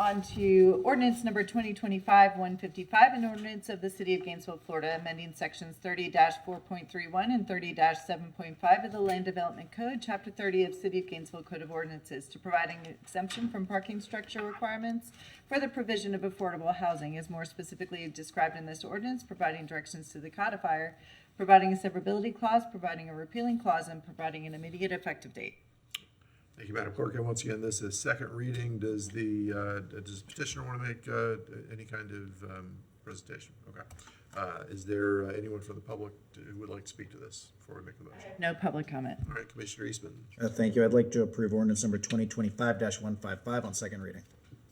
on to ordinance number 2025-155, an ordinance of the City of Gainesville, Florida, amending sections 30-4.31 and 30-7.5 of the Land Development Code, Chapter 30 of City of Gainesville Code of Ordinances, to providing an exemption from parking structure requirements for the provision of affordable housing, as more specifically described in this ordinance, providing directions to the codifier, providing a severability clause, providing a repealing clause, and providing an immediate effective date. Thank you, Madam Clerk. And once again, this is second reading. Does the petitioner want to make any kind of presentation? Okay. Is there anyone from the public who would like to speak to this before we make the motion? No public comment. All right, Commissioner Eastman. Thank you. I'd like to approve ordinance number 2025-155 on second reading.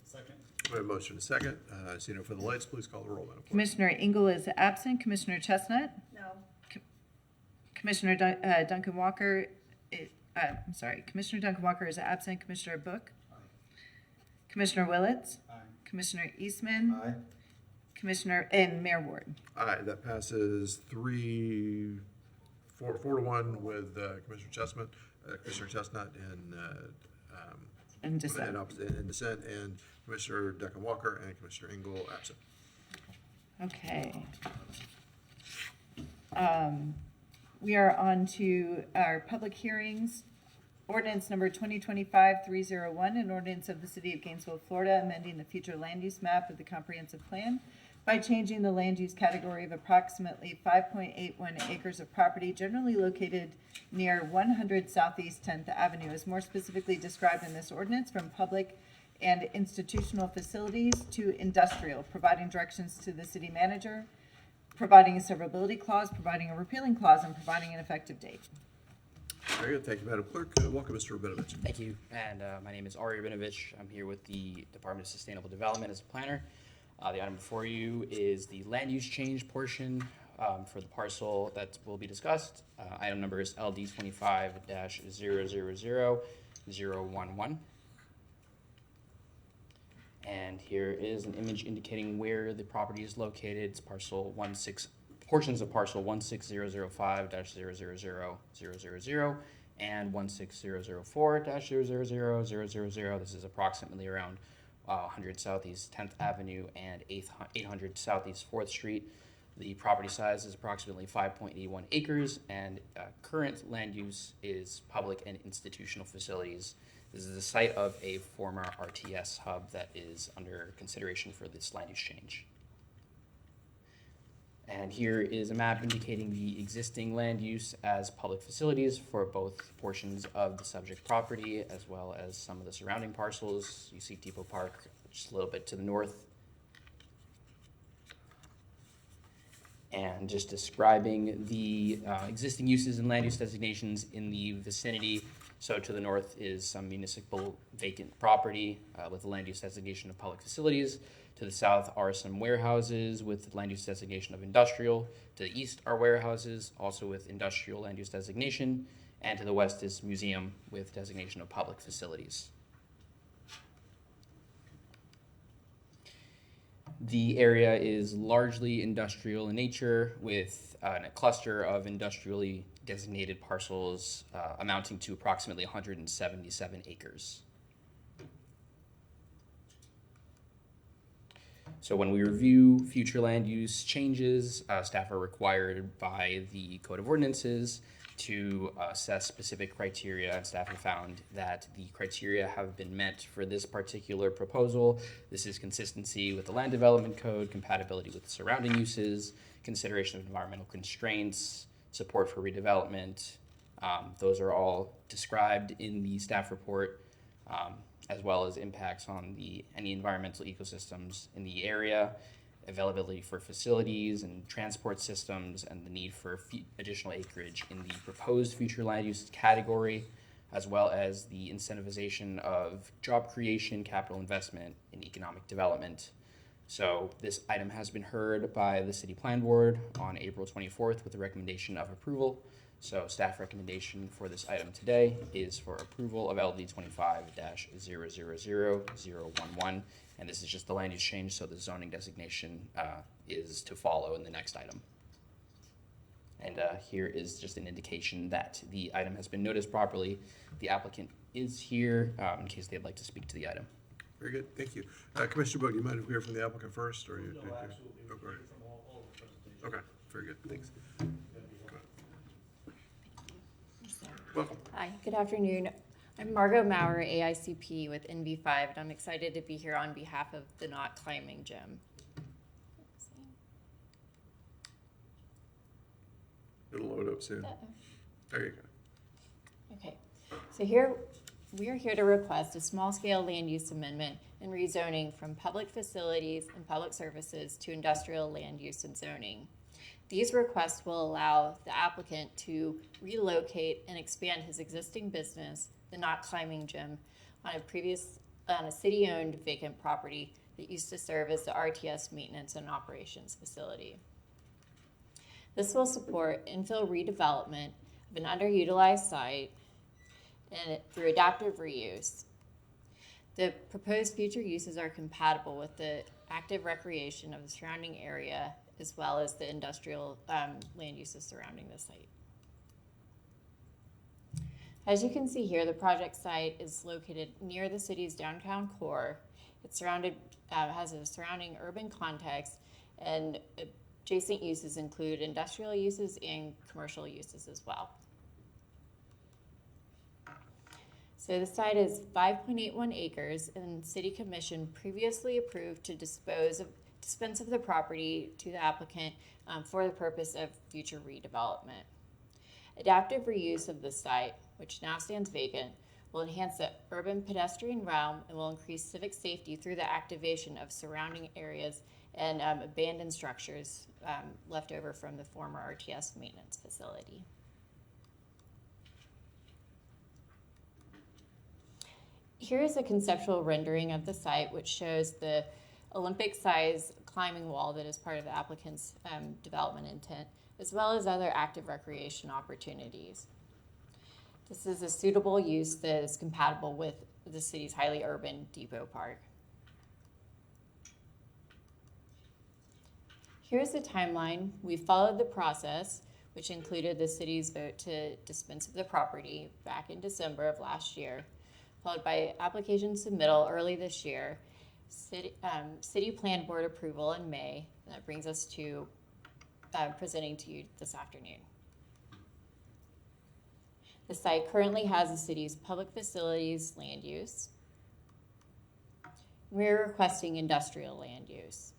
Second. We have a motion and a second. Seeing no further lights, please call the roll, Madam Clerk. Commissioner Engel is absent. Commissioner Chestnut? No. Commissioner Duncan Walker, Commissioner Duncan Walker is absent. Commissioner Book? Aye. Commissioner Willets? Aye. Commissioner Eastman? Aye. And Mayor Ward. Aye, that passes 4 to 1 with Commissioner Chestnut In dissent. in dissent, and Commissioner Duncan Walker and Commissioner Engel absent. Okay. We are on to our public hearings. Ordinance number 2025-301, an ordinance of the City of Gainesville, Florida, amending the future land use map of the comprehensive plan by changing the land use category of approximately 5.81 acres of property generally located near 100 Southeast 10th Avenue, as more specifically described in this ordinance, from public and institutional facilities to industrial, providing directions to the city manager, providing a severability clause, providing a repealing clause, and providing an effective date. Very good. Thank you, Madam Clerk. Welcome, Mr. Rabinovich. Thank you, and my name is Ari Rabinovich. I'm here with the Department of Sustainable Development as a planner. The item before you is the land use change portion for the parcel that will be discussed. Item number is LD 25-000-011. And here is an image indicating where the property is located. It's portions of parcel 16005-000-000 and 16004-000-000. This is approximately around 100 Southeast 10th Avenue and 800 Southeast 4th Street. The property size is approximately 5.81 acres, and current land use is public and institutional facilities. This is the site of a former RTS hub that is under consideration for this land use change. And here is a map indicating the existing land use as public facilities for both portions of the subject property as well as some of the surrounding parcels. You see Depot Park just a little bit to the north. And just describing the existing uses and land use designations in the vicinity. So to the north is some municipal vacant property with the land use designation of public facilities. To the south are some warehouses with land use designation of industrial. To the east are warehouses, also with industrial land use designation. And to the west is museum with designation of public facilities. The area is largely industrial in nature with a cluster of industrially designated parcels amounting to approximately 177 acres. So when we review future land use changes, staff are required by the Code of Ordinances to assess specific criteria, and staff have found that the criteria have been met for this particular proposal. This is consistency with the Land Development Code, compatibility with the surrounding uses, consideration of environmental constraints, support for redevelopment. Those are all described in the staff report, as well as impacts on any environmental ecosystems in the area, availability for facilities and transport systems, and the need for additional acreage in the proposed future land use category, as well as the incentivization of job creation, capital investment, and economic development. So this item has been heard by the City Plan Board on April 24th with a recommendation of approval. So staff recommendation for this item today is for approval of LD 25-000-011, and this is just the land use change, so the zoning designation is to follow in the next item. And here is just an indication that the item has been noticed properly. The applicant is here in case they'd like to speak to the item. Very good, thank you. Commissioner Bowe, do you mind if we hear from the applicant first, or you? No, absolutely. We'll Okay. hear from all the presentations. Okay, very good, thanks. Welcome. Hi, good afternoon. I'm Margot Maurer, AICP with NV5, and I'm excited to be here on behalf of the Not Climbing Gym. It'll load up soon. There you go. Okay, so here, we are here to request a small-scale land use amendment and rezoning from public facilities and public services to industrial land use and zoning. These requests will allow the applicant to relocate and expand his existing business, the Not Climbing Gym, on a city-owned vacant property that used to serve as the RTS maintenance and operations facility. This will support infill redevelopment of an underutilized site and through adaptive reuse. The proposed future uses are compatible with the active recreation of the surrounding area as well as the industrial land uses surrounding the site. As you can see here, the project site is located near the city's downtown core. It's surrounded, has a surrounding urban context, and adjacent uses include industrial uses and commercial uses as well. So the site is 5.81 acres, and the City Commission previously approved to dispense of the property to the applicant for the purpose of future redevelopment. Adaptive reuse of the site, which now stands vacant, will enhance the urban pedestrian realm and will increase civic safety through the activation of surrounding areas and abandoned structures left over from the former RTS maintenance facility. Here is a conceptual rendering of the site, which shows the Olympic-size climbing wall that is part of the applicant's development intent, as well as other active recreation opportunities. This is a suitable use that is compatible with the city's highly urban depot park. Here's the timeline. We followed the process, which included the city's vote to dispense of the property back in December of last year, followed by application submittal early this year, City Plan Board approval in May, and that brings us to presenting to you this afternoon. The site currently has the city's public facilities land use. We're requesting industrial land use.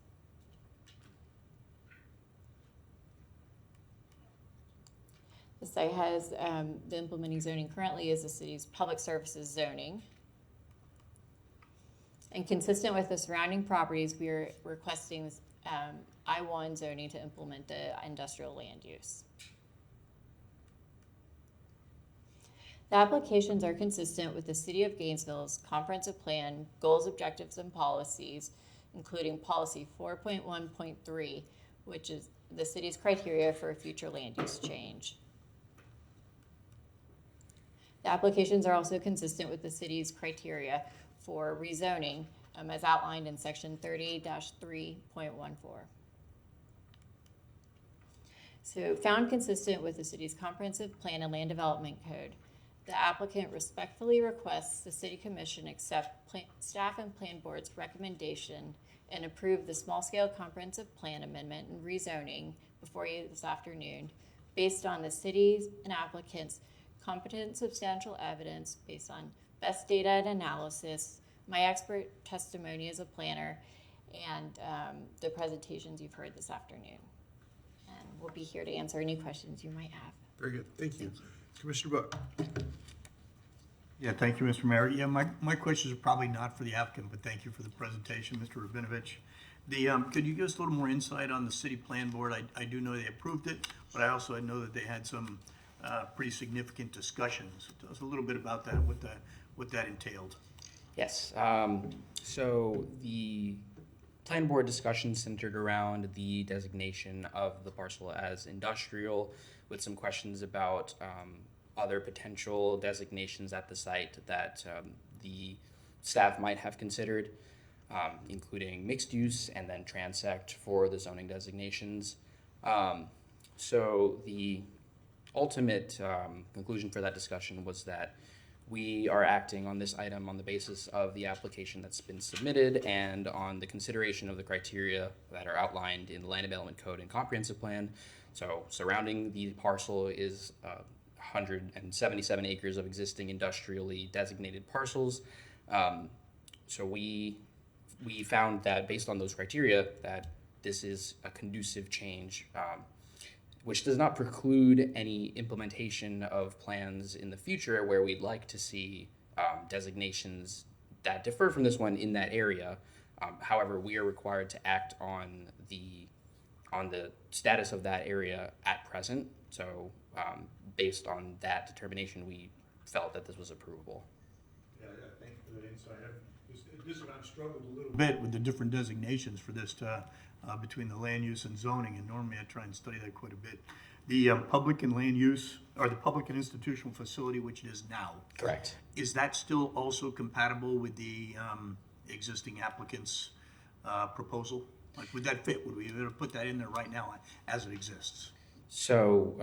The site has the implementing zoning currently is the city's public services zoning. And consistent with the surrounding properties, we are requesting I-1 zoning to implement the industrial land use. The applications are consistent with the City of Gainesville's comprehensive plan, goals, objectives, and policies, including policy 4.1.3, which is the city's criteria for a future land use change. The applications are also consistent with the city's criteria for rezoning as outlined in section 30-3.14. So found consistent with the city's comprehensive plan and land development code, the applicant respectfully requests the City Commission accept staff and plan board's recommendation and approve the small-scale comprehensive plan amendment and rezoning before you this afternoon based on the city's and applicant's competent substantial evidence based on best data and analysis, my expert testimony as a planner, and the presentations you've heard this afternoon. And we'll be here to answer any questions you might have. Very good, thank you. Commissioner Bowe. Yeah, thank you, Mr. Mayor. Yeah, my questions are probably not for the applicant, but thank you for the presentation, Mr. Rabinovich. Could you give us a little more insight on the city plan board? I do know they approved it, but I also know that they had some pretty significant discussions. Tell us a little bit about that, what that entailed. Yes. So the plan board discussion centered around the designation of the parcel as industrial, with some questions about other potential designations at the site that the staff might have considered, including mixed use and then transect for the zoning designations. So the ultimate conclusion for that discussion was that We are acting on this item on the basis of the application that's been submitted and on the consideration of the criteria that are outlined in the Land Development Code and Comprehensive Plan. So surrounding the parcel is 177 acres of existing industrially designated parcels. So we found that based on those criteria that this is a conducive change, which does not preclude any implementation of plans in the future where we'd like to see designations that differ from this one in that area. However, we are required to act on the status of that area at present. So based on that determination, we felt that this was approvable. Yeah, thank you for that insight. This is what I've struggled a little bit with the different designations for this between the land use and zoning, and normally I try and study that quite a bit. The public and land use, or the public and institutional facility, which it is now. Correct. Is that still also compatible with the existing applicant's proposal? Like, would that fit? Would we be able to put that in there right now as it exists? So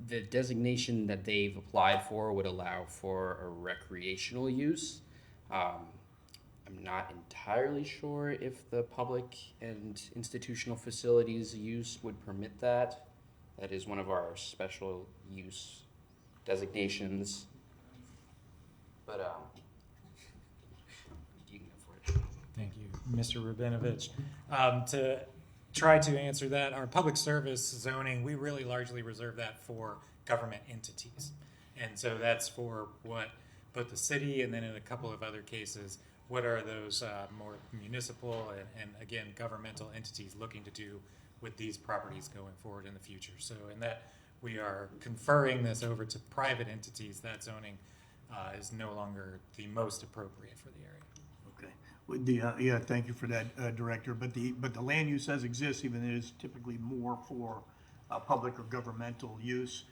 the designation that they've applied for would allow for a recreational use. I'm not entirely sure if the public and institutional facilities use would permit that. That is one of our special use designations. But you can go for it. Thank you, Mr. Rabinovich. To try to answer that, our public service zoning, we really largely reserve that for government entities. And so that's for what both the city and then in a couple of other cases, what are those more municipal and again, governmental entities looking to do with these properties going forward in the future. So in that we are conferring this over to private entities, that zoning is no longer the most appropriate for the area. Okay. With the, yeah, thank you for that, Director. But the land use as exists, even though it is typically more for public or governmental use,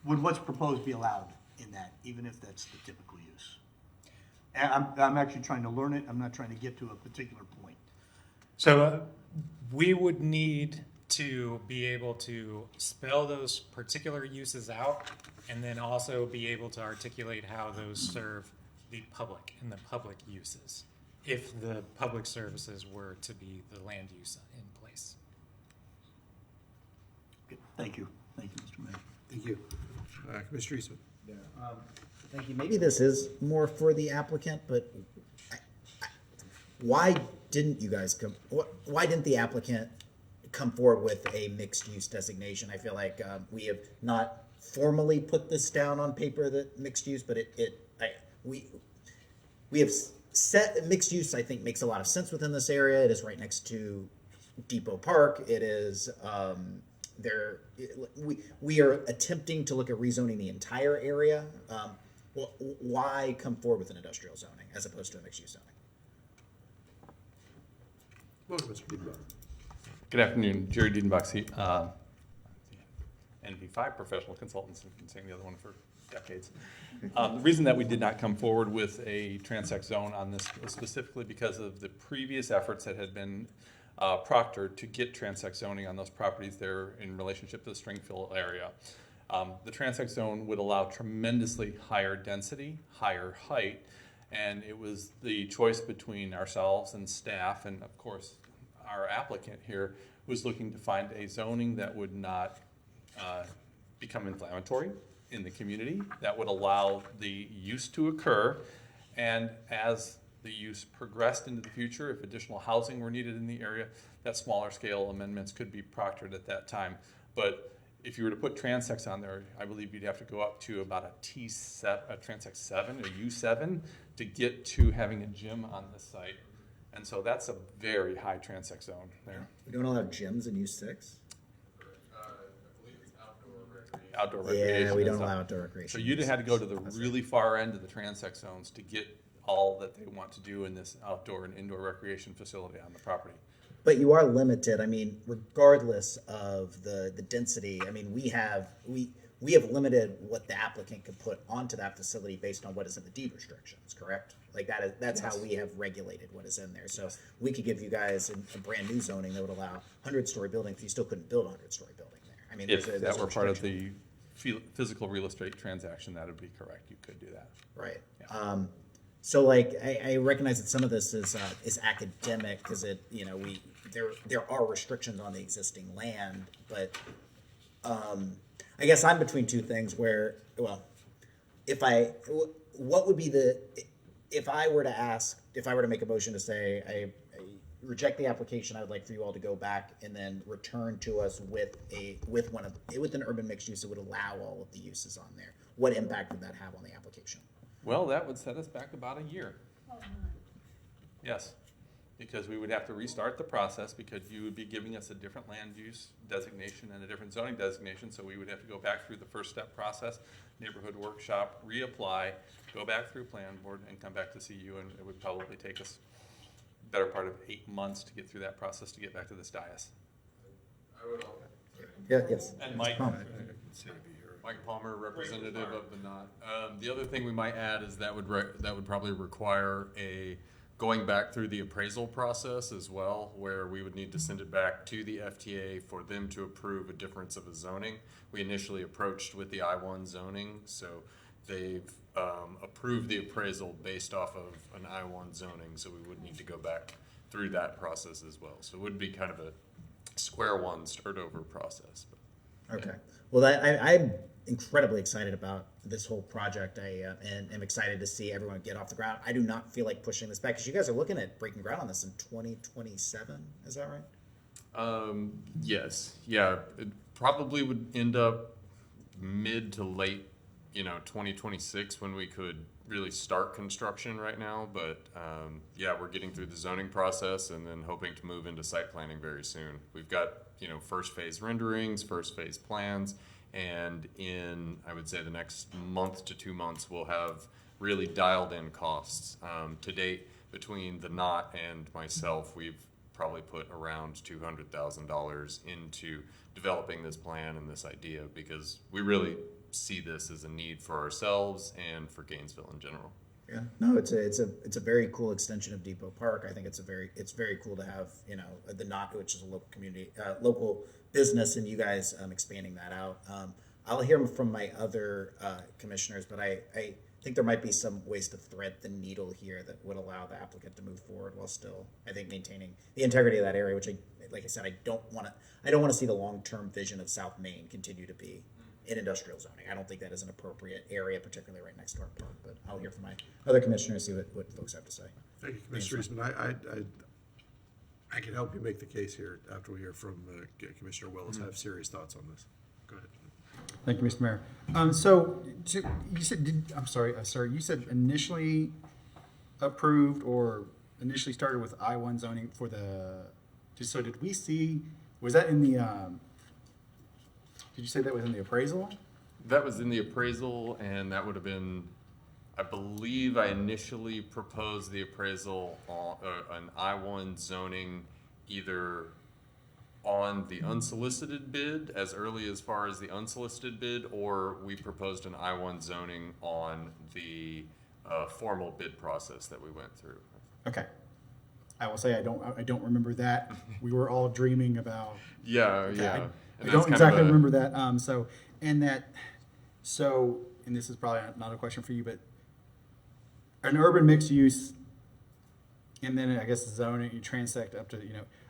would what's proposed be allowed in that, even if that's the typical use? And I'm actually trying to learn it. I'm not trying to get to a particular point. So we would need to be able to spell those particular uses out and then also be able to articulate how those serve the public and the public uses if the public services were to be the land use in place. Okay. Thank you. Thank you, Mr. Mayor. Thank you. Commissioner Eastman. Yeah, thank you. Maybe this is more for the applicant, but why didn't you guys come? Why didn't the applicant come forward with a mixed-use designation? I feel like we have not formally put this down on paper that mixed use, but we have set mixed use. I think makes a lot of sense within this area. It is right next to Depot Park. It is. We are attempting to look at rezoning the entire area. Why come forward with an industrial zoning as opposed to a mixed-use zoning? Welcome, Mr. Diedenbach. Good afternoon, Jerry Diedenbach, NV5 professional consultants, and been saying the other one for decades. The reason that we did not come forward with a transect zone on this was specifically because of the previous efforts that had been proctored to get transect zoning on those properties there in relationship to the Stringfield area. The transect zone would allow tremendously higher density, higher height, and it was the choice between ourselves and staff, and of course our applicant here was looking to find a zoning that would not become inflammatory in the community, that would allow the use to occur, and as the use progressed into the future, if additional housing were needed in the area, that smaller scale amendments could be proctored at that time. But if you were to put transects on there, I believe you'd have to go up to about a transect 7 or U7 to get to having a gym on this site. And so that's a very high transect zone there. We don't allow gyms in U6. Outdoor recreation. Yeah, we don't and stuff. allow outdoor recreation. So you'd have had to go to the really far end of the transect zones to get all that they want to do in this outdoor and indoor recreation facility on the property. But you are limited. I mean, regardless of the density, I mean, we have limited what the applicant could put onto that facility based on what is in the deed restrictions, correct? Like that's how we have regulated what is in there. So we could give you guys a brand new zoning that would allow 100-story building, but you still couldn't build a 100-story building there. I mean, If that were part of the physical real estate transaction, that would be correct. You could do that. Right. Yeah. So like I recognize that some of this is academic because there are restrictions on the existing land, but I guess I'm between two things where, well, what would be if I were to make a motion to say I reject the application, I would like for you all to go back and then return to us with an urban mixed use that would allow all of the uses on there. What impact would that have on the application? Well, that would set us back about a year. Yes, because we would have to restart the process because you would be giving us a different land use designation and a different zoning designation, so we would have to go back through the first step process, neighborhood workshop, reapply, go back through plan board, and come back to see you, and it would probably take us better part of 8 months to get through that process to get back to this dais. Yeah. Yes. And Mike, Oh. Mike Palmer, representative of the NOT. The other thing we might add is that would probably require going back through the appraisal process as well, where we would need to send it back to the FTA for them to approve a difference of a zoning. We initially approached with the I-1 zoning, so they've approved the appraisal based off of an I-1 zoning, so we would need to go back through that process as well. So it would be kind of a square one, start over process. Okay. Well, I'm incredibly excited about this whole project. And am excited to see everyone get off the ground. I do not feel like pushing this back because you guys are looking at breaking ground on this in 2027. Is that right? Yes. Yeah. It probably would end up mid to late, 2026 when we could really start construction right now. But yeah, we're getting through the zoning process and then hoping to move into site planning very soon. We've got, first phase renderings, first phase plans, and in, I would say, the next month to 2 months, we'll have really dialed in costs. To date, between the NOT and myself, we've probably put around $200,000 into developing this plan and this idea because we really see this as a need for ourselves and for Gainesville in general. Yeah. No, it's a very cool extension of Depot Park. I think it's very cool to have the NOC, which is a local community, local business, and you guys expanding that out. I'll hear from my other commissioners, but I think there might be some ways to thread the needle here that would allow the applicant to move forward while still, I think, maintaining the integrity of that area. Which, like I said, I don't want to see the long-term vision of South Main continue to be in industrial zoning. I don't think that is an appropriate area, particularly right next to our park. But I'll hear from my other commissioners, see what folks have to say. Thank you, Commissioner Eastman. I can help you make the case here after we hear from Commissioner Willis. I have serious thoughts on this. Go ahead. Thank you, Mr. Mayor. So you said, I'm sorry, sir, you said initially approved or initially started with I-1 zoning for so did we see, was that in the, did you say that was in the appraisal? That was in the appraisal, and that would have been, I believe I initially proposed the appraisal on an I-1 zoning either on the unsolicited bid, as early as far as the unsolicited bid, or we proposed an I-1 zoning on the formal bid process that we went through. Okay. I will say I don't remember that. We were all dreaming about. Yeah, Okay, yeah. I don't exactly remember that. And this is probably not a question for you, but an urban mixed use, and then I guess zoning, you transect up to,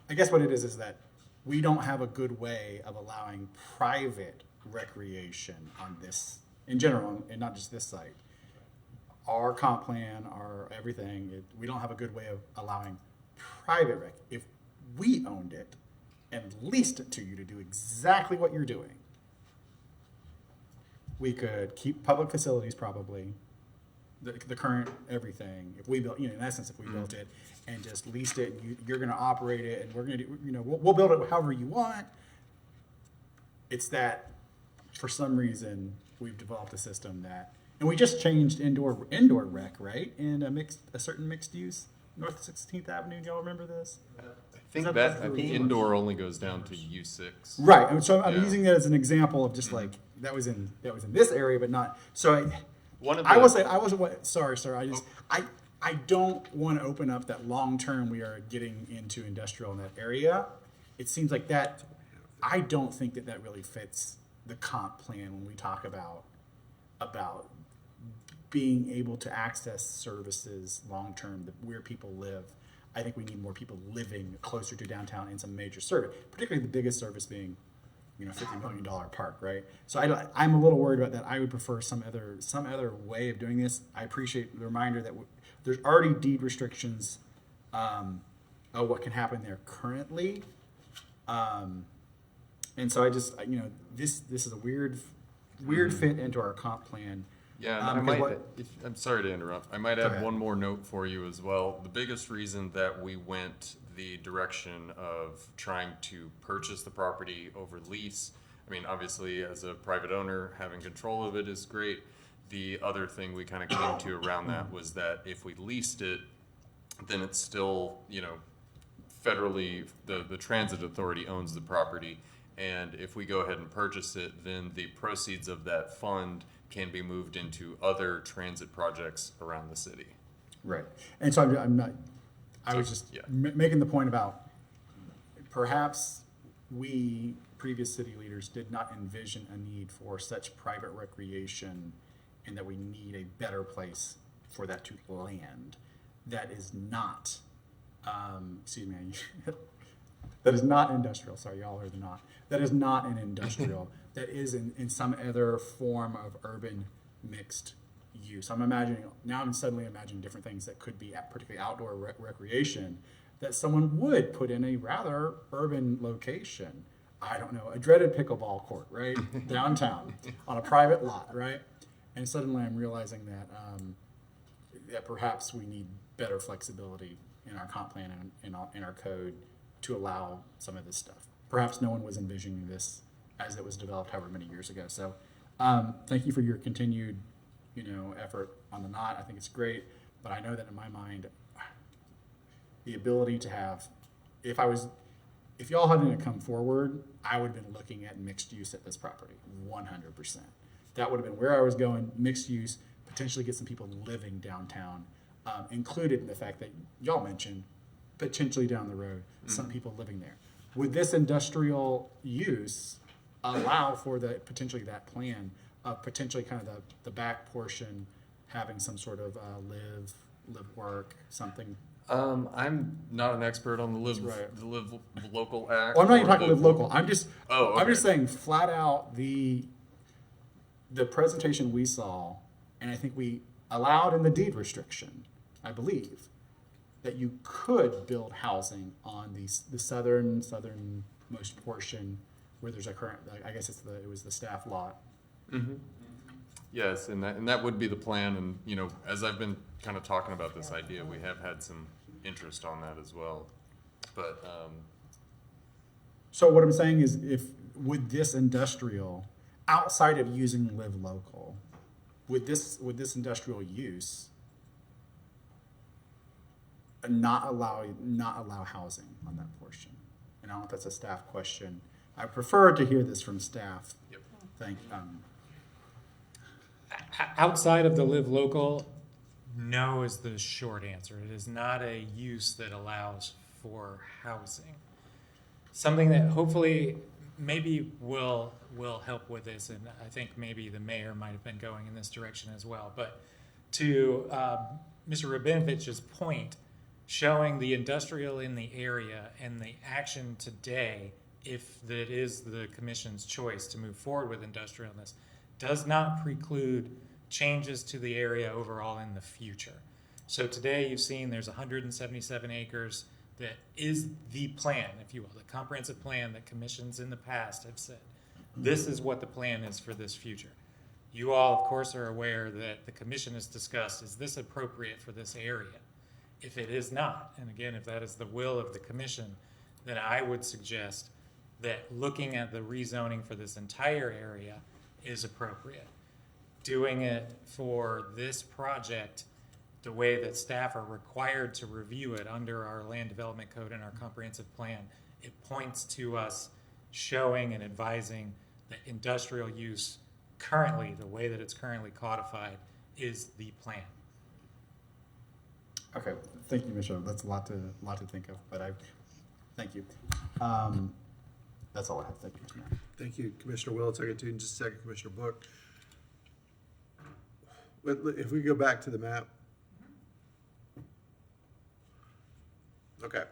I guess what it is that we don't have a good way of allowing private recreation on this in general, and not just this site. Our comp plan, our everything, we don't have a good way of allowing private rec. If we owned it and leased it to you to do exactly what you're doing, we could keep public facilities probably, the current everything. If we built, in essence, if we built it and just leased it, and you're going to operate it, and we're going to do, we'll build it however you want. It's that for some reason we've developed a system that, and we just changed indoor rec, right? In a certain mixed use, North 16th Avenue. Do y'all remember this? I think indoor only goes down to U6. Right. And so I'm Yeah. using that as an example of just like that was in this area, but not. So One of I the- will say I wasn't. Sorry, sir. I don't want to open up that long term we are getting into industrial in that area. It seems like that. I don't think that really fits the comp plan when we talk about being able to access services long term where people live. I think we need more people living closer to downtown in some major service, particularly the biggest service being, $50 million park, right? So I'm a little worried about that. I would prefer some other way of doing this. I appreciate the reminder that there's already deed restrictions of what can happen there currently. And so I just, this is a weird fit into our comp plan. Yeah, and I'm sorry to interrupt. I might add one more note for you as well. The biggest reason that we went the direction of trying to purchase the property over lease, I mean, obviously as a private owner, having control of it is great. The other thing we kind of came to around that was that if we leased it, then it's still, federally, the transit authority owns the property. And if we go ahead and purchase it, then the proceeds of that fund can be moved into other transit projects around the city. Right. And so I was just making the point about perhaps we, previous city leaders, did not envision a need for such private recreation and that we need a better place for that to land that is not, that is not industrial. Sorry, y'all heard the not. That is not an industrial. That is in some other form of urban mixed use. I'm suddenly imagining different things that could be particularly outdoor recreation that someone would put in a rather urban location. I don't know, a dreaded pickleball court, right? Downtown on a private lot, right? And suddenly I'm realizing that perhaps we need better flexibility in our comp plan and in our code to allow some of this stuff. Perhaps no one was envisioning this as it was developed however many years ago. So thank you for your continued, effort on the knot. I think it's great, but I know that in my mind, the ability to have, if y'all hadn't come forward, I would have been looking at mixed use at this property, 100%. That would have been where I was going, mixed use, potentially get some people living downtown, included in the fact that y'all mentioned potentially down the road, some people living there. Would this industrial use allow for potentially that plan of potentially kind of the back portion having some sort of live work, something? I'm not an expert on the Live Local Act. Well, I'm not even talking live local. I'm just okay. I'm just saying flat out the presentation we saw, and I think we allowed in the deed restriction, I believe, that you could build housing on the southernmost portion where there's a current, I guess it was the staff lot. Mm-hmm. Yes, and that would be the plan. And as I've been kind of talking about this idea, we have had some interest on that as well. But so what I'm saying is, would this industrial, outside of using live local, would this industrial use not allow housing on that portion? And I don't know if that's a staff question. I prefer to hear this from staff. Yep. Outside of the live local, no is the short answer. It is not a use that allows for housing. Something that hopefully maybe will help with this, and I think maybe the mayor might have been going in this direction as well. But to Mr. Rabinovich's point, showing the industrial in the area and the action today, if that is the commission's choice to move forward with industrialness, does not preclude changes to the area overall in the future. So today you've seen there's 177 acres that is the plan, if you will, the comprehensive plan that commissions in the past have said, this is what the plan is for this future. You all, of course, are aware that the commission has discussed, is this appropriate for this area? If it is not, and again, if that is the will of the commission, then I would suggest that looking at the rezoning for this entire area is appropriate. Doing it for this project the way that staff are required to review it under our land development code and our comprehensive plan, it points to us showing and advising that industrial use currently, the way that it's currently codified, is the plan. Okay, thank you, Michelle. That's a lot to think of, but thank you. That's all I have. Thank you, Mr. Mayor. Thank you, Commissioner Willetts. I'll get to you in just a second, Commissioner Book. If we go back to the map. Okay.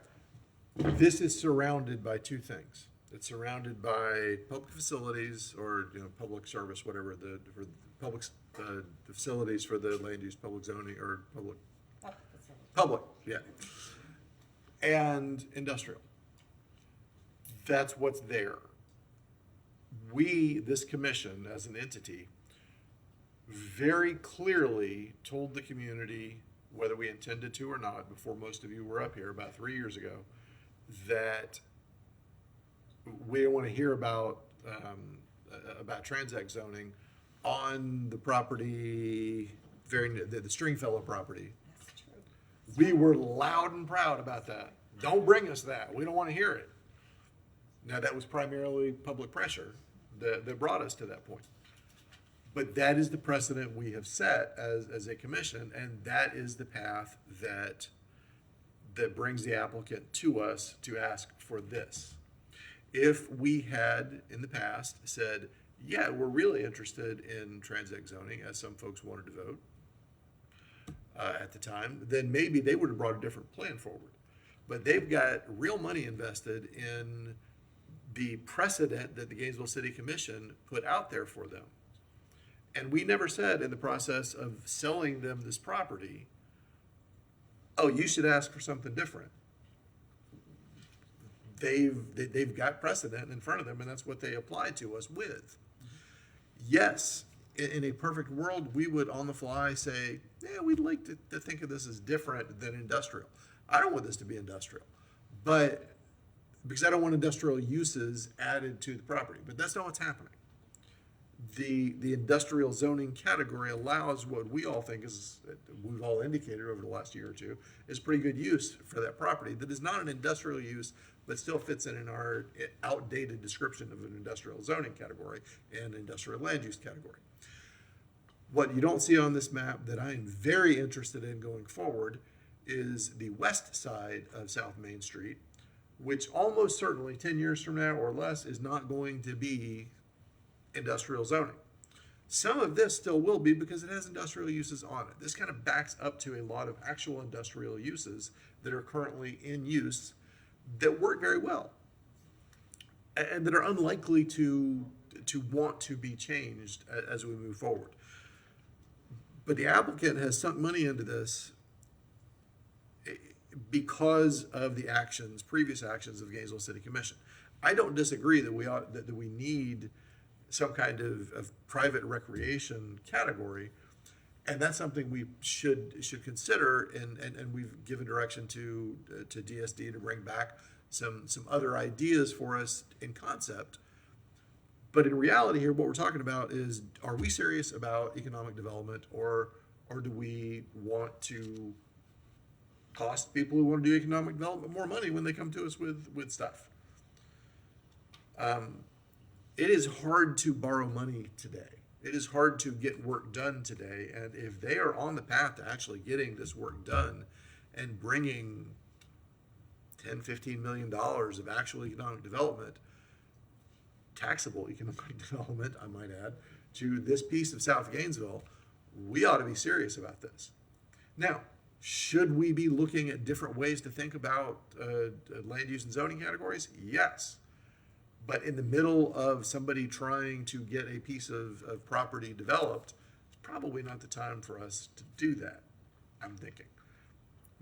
This is surrounded by two things. It's surrounded by public facilities or, public service, whatever, the facilities for the land use, public zoning, or public, yeah. And industrial. That's what's there. We, this commission, as an entity, very clearly told the community, whether we intended to or not, before most of you were up here about 3 years ago, that we don't want to hear about transact zoning on the property, the Stringfellow property. We were loud and proud about that. Don't bring us that. We don't want to hear it. Now, that was primarily public pressure that brought us to that point. But that is the precedent we have set as a commission, and that is the path that brings the applicant to us to ask for this. If we had in the past said, yeah, we're really interested in transact zoning, as some folks wanted to vote at the time, then maybe they would have brought a different plan forward. But they've got real money invested in the precedent that the Gainesville City Commission put out there for them. And we never said in the process of selling them this property, oh, you should ask for something different. They've got precedent in front of them, and that's what they applied to us with. Yes, in a perfect world, we would on the fly say, yeah, we'd like to think of this as different than industrial. I don't want this to be industrial, but because I don't want industrial uses added to the property, but that's not what's happening. The industrial zoning category allows what we all think is, we've all indicated over the last year or two, is pretty good use for that property that is not an industrial use, but still fits in our outdated description of an industrial zoning category and industrial land use category. What you don't see on this map that I am very interested in going forward is the west side of South Main Street, which almost certainly 10 years from now or less is not going to be industrial zoning. Some of this still will be because it has industrial uses on it. This kind of backs up to a lot of actual industrial uses that are currently in use that work very well and that are unlikely to want to be changed as we move forward. But the applicant has sunk money into this because of the previous actions of Gainesville City Commission. I don't disagree that we need some kind of private recreation category, and that's something we should consider. And we've given direction to DSD to bring back some other ideas for us in concept. But in reality here, what we're talking about is, are we serious about economic development, or do we want to cost people who want to do economic development more money when they come to us with stuff? It is hard to borrow money today. It is hard to get work done today. And if they are on the path to actually getting this work done and bringing $10, $15 million of actual economic development, taxable economic development, I might add, to this piece of South Gainesville, we ought to be serious about this. Now, should we be looking at different ways to think about land use and zoning categories? Yes. But in the middle of somebody trying to get a piece of property developed, it's probably not the time for us to do that, I'm thinking.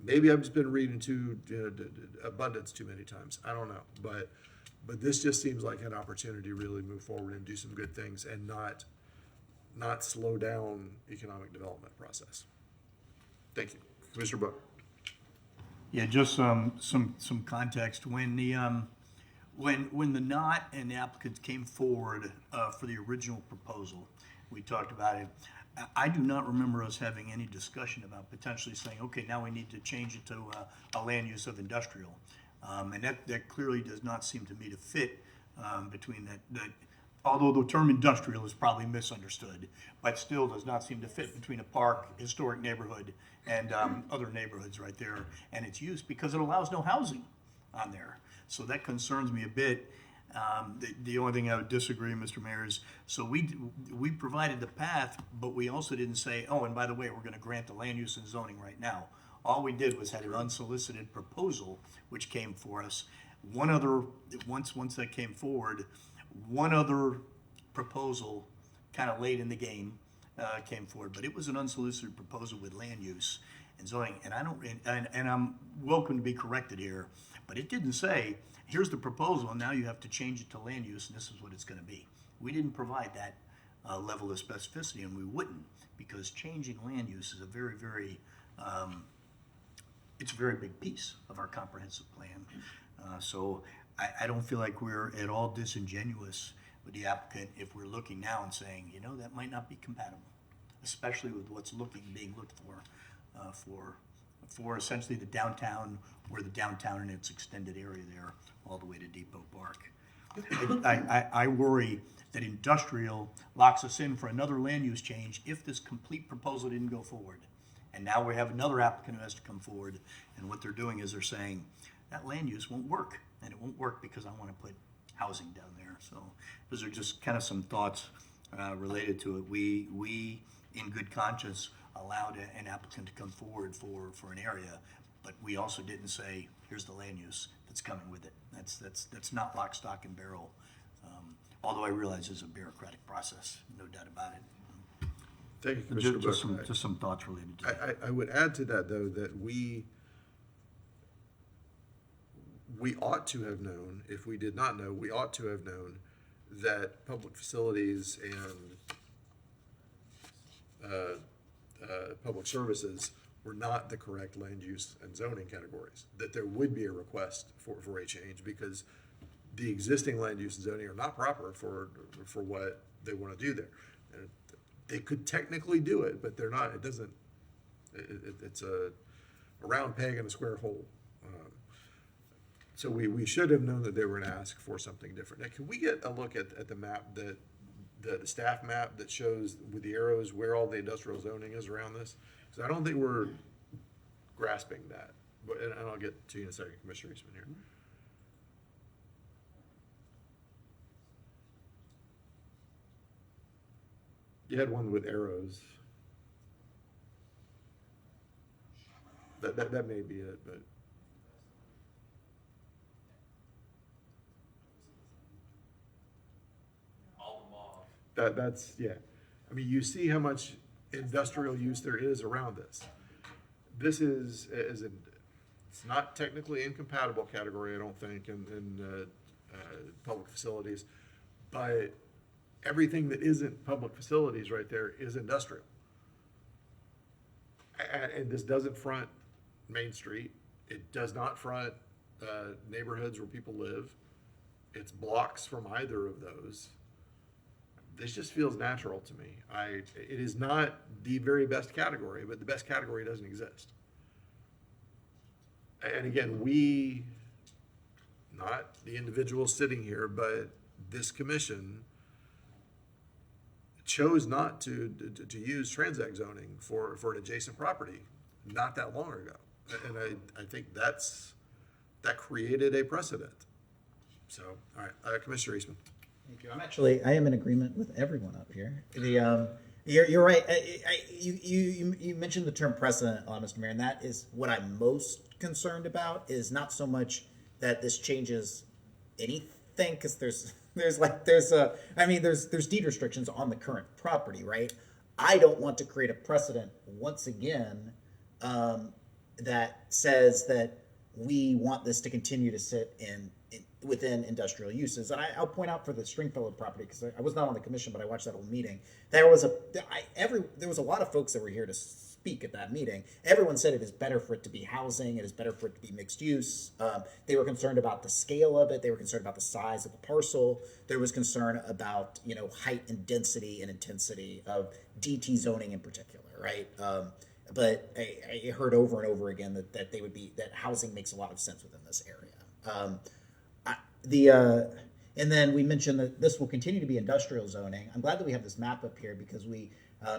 Maybe I've just been reading abundance too many times. I don't know. But this just seems like an opportunity to really move forward and do some good things and not slow down economic development process. Thank you. Commissioner Buck. Yeah, just some context. When the NOT and the applicants came forward for the original proposal, we talked about it. I do not remember us having any discussion about potentially saying, okay, now we need to change it to a land use of industrial. And that clearly does not seem to me to fit between that. Although the term industrial is probably misunderstood, but still does not seem to fit between a park, historic neighborhood, and other neighborhoods right there, and its use, because it allows no housing on there. So that concerns me a bit. The only thing I would disagree, Mr. Mayor, is, so we provided the path, but we also didn't say, oh, and by the way, we're gonna grant the land use and zoning right now. All we did was had an unsolicited proposal, which came for us. Once that came forward, one other proposal, kind of late in the game, came forward, but it was an unsolicited proposal with land use and zoning, and I don't, and I'm welcome to be corrected here, but it didn't say, here's the proposal, and now you have to change it to land use, and this is what it's gonna be. We didn't provide that level of specificity, and we wouldn't, because changing land use is a very, very, it's a very big piece of our comprehensive plan. So I don't feel like we're at all disingenuous with the applicant if we're looking now and saying, you know, that might not be compatible, especially with what's being looked for essentially the downtown, or the downtown and its extended area there, all the way to Depot Park. I worry that industrial locks us in for another land use change if this complete proposal didn't go forward. And now we have another applicant who has to come forward, and what they're doing is they're saying, that land use won't work, and it won't work because I want to put housing down there. So those are just kind of some thoughts related to it. We, in good conscience, allowed an applicant to come forward for an area, but we also didn't say, here's the land use that's coming with it. That's not lock, stock, and barrel. Although I realize it's a bureaucratic process, no doubt about it. Thank you, Commissioner Buck. Just some thoughts related to that. I would add to that, though, that we ought to have known, if we did not know, we ought to have known that public facilities and public services were not the correct land use and zoning categories, that there would be a request for a change, because the existing land use and zoning are not proper for what they want to do there. And they could technically do it, but they're not. It's a round peg in a square hole. So we should have known that they were going to ask for something different. Now, can we get a look at the map, the staff map that shows with the arrows where all the industrial zoning is around this? Because I don't think we're grasping that. But, and I'll get to you in a second, Commissioner Eastman here. You had one with arrows. That may be it, but. That's, yeah. I mean, you see how much industrial use there is around this. This is it's not technically incompatible category, I don't think, in public facilities, but everything that isn't public facilities right there is industrial. And this doesn't front Main Street. It does not front neighborhoods where people live. It's blocks from either of those. This just feels natural to me. It is not the very best category, but the best category doesn't exist. And again, we, not the individuals sitting here, but this commission chose not to use transact zoning for an adjacent property not that long ago. And I think that created a precedent. So, all right, Commissioner Eastman. Thank you. I am in agreement with everyone up here. You're right. You mentioned the term precedent, Mr. Mayor, and that is what I'm most concerned about. Is not so much that this changes anything, because there's deed restrictions on the current property, right? I don't want to create a precedent once again that says that we want this to continue to sit within industrial uses. And I'll point out for the Stringfellow property, because I was not on the commission, but I watched that whole meeting. There was a lot of folks that were here to speak at that meeting. Everyone said it is better for it to be housing. It is better for it to be mixed use. They were concerned about the scale of it. They were concerned about the size of the parcel. There was concern about, height and density and intensity of DT zoning in particular, right? But I heard over and over again that housing makes a lot of sense within this area. And then we mentioned that this will continue to be industrial zoning. I'm glad that we have this map up here, because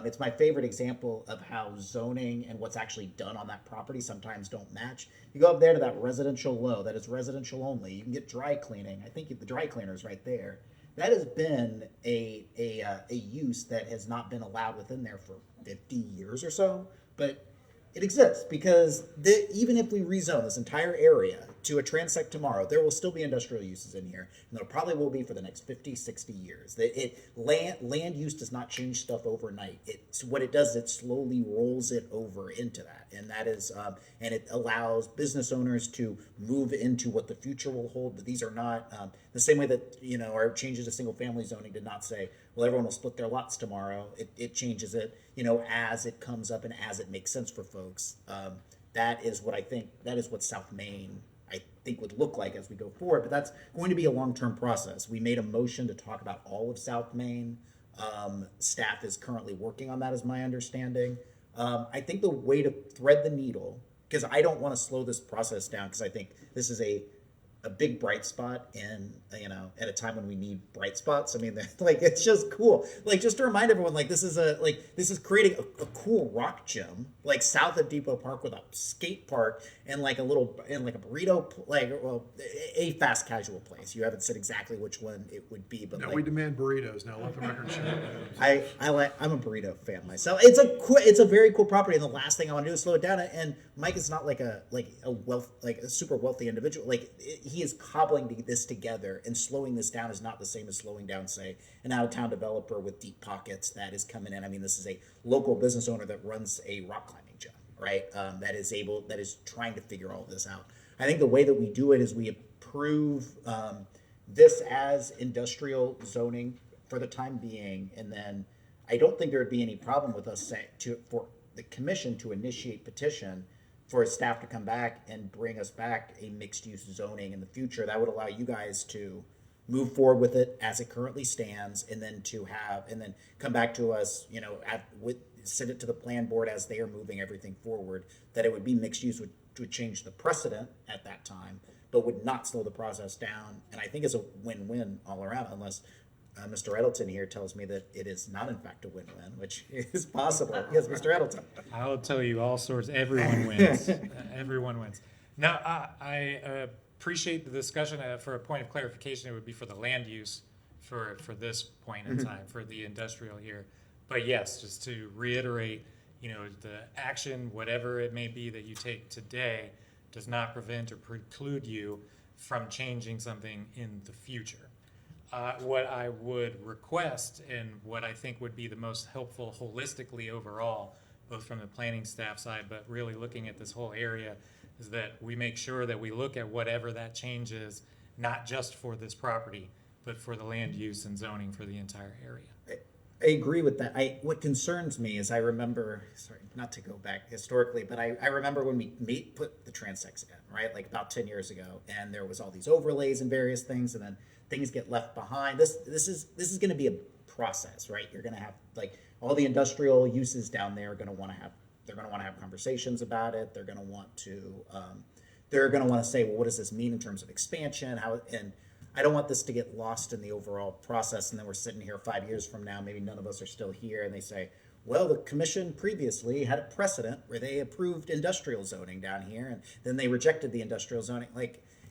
It's my favorite example of how zoning and what's actually done on that property sometimes don't match. You go up there to that residential low, that is residential only. You can get dry cleaning. I think the dry cleaner is right there. That has been a use that has not been allowed within there for 50 years or so, but it exists because even if we rezone this entire area to a transect tomorrow, there will still be industrial uses in here, and there probably will be for the next 50, 60 years. Land use does not change stuff overnight. What it does is it slowly rolls it over into that, and that is, and it allows business owners to move into what the future will hold. But these are not the same way that our changes to single family zoning did not say, well, everyone will split their lots tomorrow. It changes it, as it comes up and as it makes sense for folks. That is what I think. That is what South Main, I think, would look like as we go forward. But that's going to be a long-term process. We made a motion to talk about all of South Main. Staff is currently working on that, is my understanding. I think the way to thread the needle, because I don't want to slow this process down, because I think this is a big bright spot in, at a time when we need bright spots. I mean, it's just cool. Just to remind everyone, this is creating a cool rock gym, south of Depot Park with a skate park and a burrito, a fast casual place. You haven't said exactly which one it would be, but Now we demand burritos. Now let the record show. I'm a burrito fan myself. It's a very cool property, and the last thing I want to do is slow it down. And Mike is not a super wealthy individual. He is cobbling this together, and slowing this down is not the same as slowing down, say, an out-of-town developer with deep pockets that is coming in. I mean, this is a local business owner that runs a rock climbing gym, right? That is trying to figure all this out. I think the way that we do it is we approve this as industrial zoning for the time being, and then I don't think there would be any problem with us for the commission to initiate petition for staff to come back and bring us back a mixed-use zoning in the future. That would allow you guys to move forward with it as it currently stands, and then come back to us, send it to the plan board as they are moving everything forward. That it would be mixed use would change the precedent at that time, but would not slow the process down. And I think it's a win-win all around, unless Mr. Edelton here tells me that it is not in fact a win-win, which is possible. Yes, Mr. Edelton. I'll tell you all sorts. Everyone wins. Everyone wins. Now, I appreciate the discussion. For a point of clarification, it would be for the land use for this point in time, for the industrial here. But yes, just to reiterate, the action, whatever it may be that you take today, does not prevent or preclude you from changing something in the future. What I would request, and what I think would be the most helpful holistically overall, both from the planning staff side, but really looking at this whole area, is that we make sure that we look at whatever that change is, not just for this property, but for the land use and zoning for the entire area. I agree with that. What concerns me is I remember, sorry, not to go back historically, but I remember when we put the transects in, right? About 10 years ago, and there was all these overlays and various things, and then things get left behind. This is going to be a process, right? You're going to have all the industrial uses down there are going to want to have conversations about it. They're going to want to say, well, what does this mean in terms of expansion? And I don't want this to get lost in the overall process, and then we're sitting here 5 years from now, maybe none of us are still here, and they say, well, the commission previously had a precedent where they approved industrial zoning down here, and then they rejected the industrial zoning.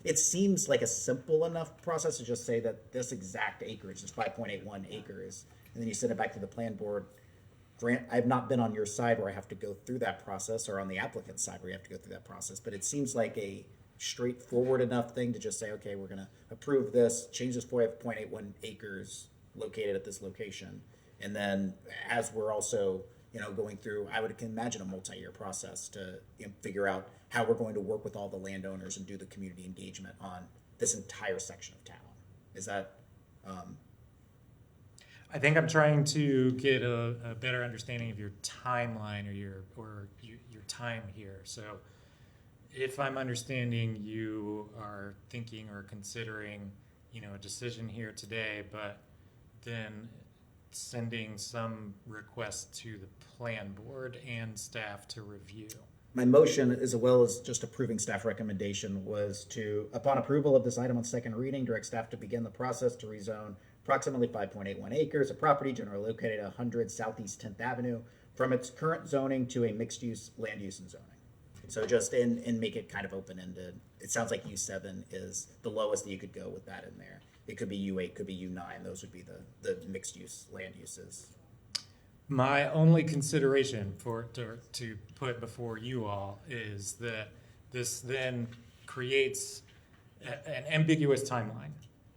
It seems like a simple enough process to just say that this exact acreage is 5.81 acres, and then you send it back to the plan board. I've not been on your side where I have to go through that process, or on the applicant's side where you have to go through that process, but it seems like a straightforward enough thing to just say, okay, we're going to approve this, change this 5.81 acres located at this location. And then as we're also, going through, I would imagine a multi-year process to figure out how we're going to work with all the landowners and do the community engagement on this entire section of town. Is that, I think I'm trying to get a better understanding of your timeline or your time here. So if I'm understanding, you are thinking or considering, a decision here today, but then sending some request to the plan board and staff to review. my motion, as well as just approving staff recommendation, was to, upon approval of this item on second reading, direct staff to begin the process to rezone approximately 5.81 acres of property generally located at 100 Southeast 10th Avenue from its current zoning to a mixed-use land use and zoning. So just and make it kind of open-ended. It sounds like U7 is the lowest that you could go with that in there. It could be U8, could be U9. Those would be the mixed-use land uses. My only consideration to put before you all is that this then creates an ambiguous timeline.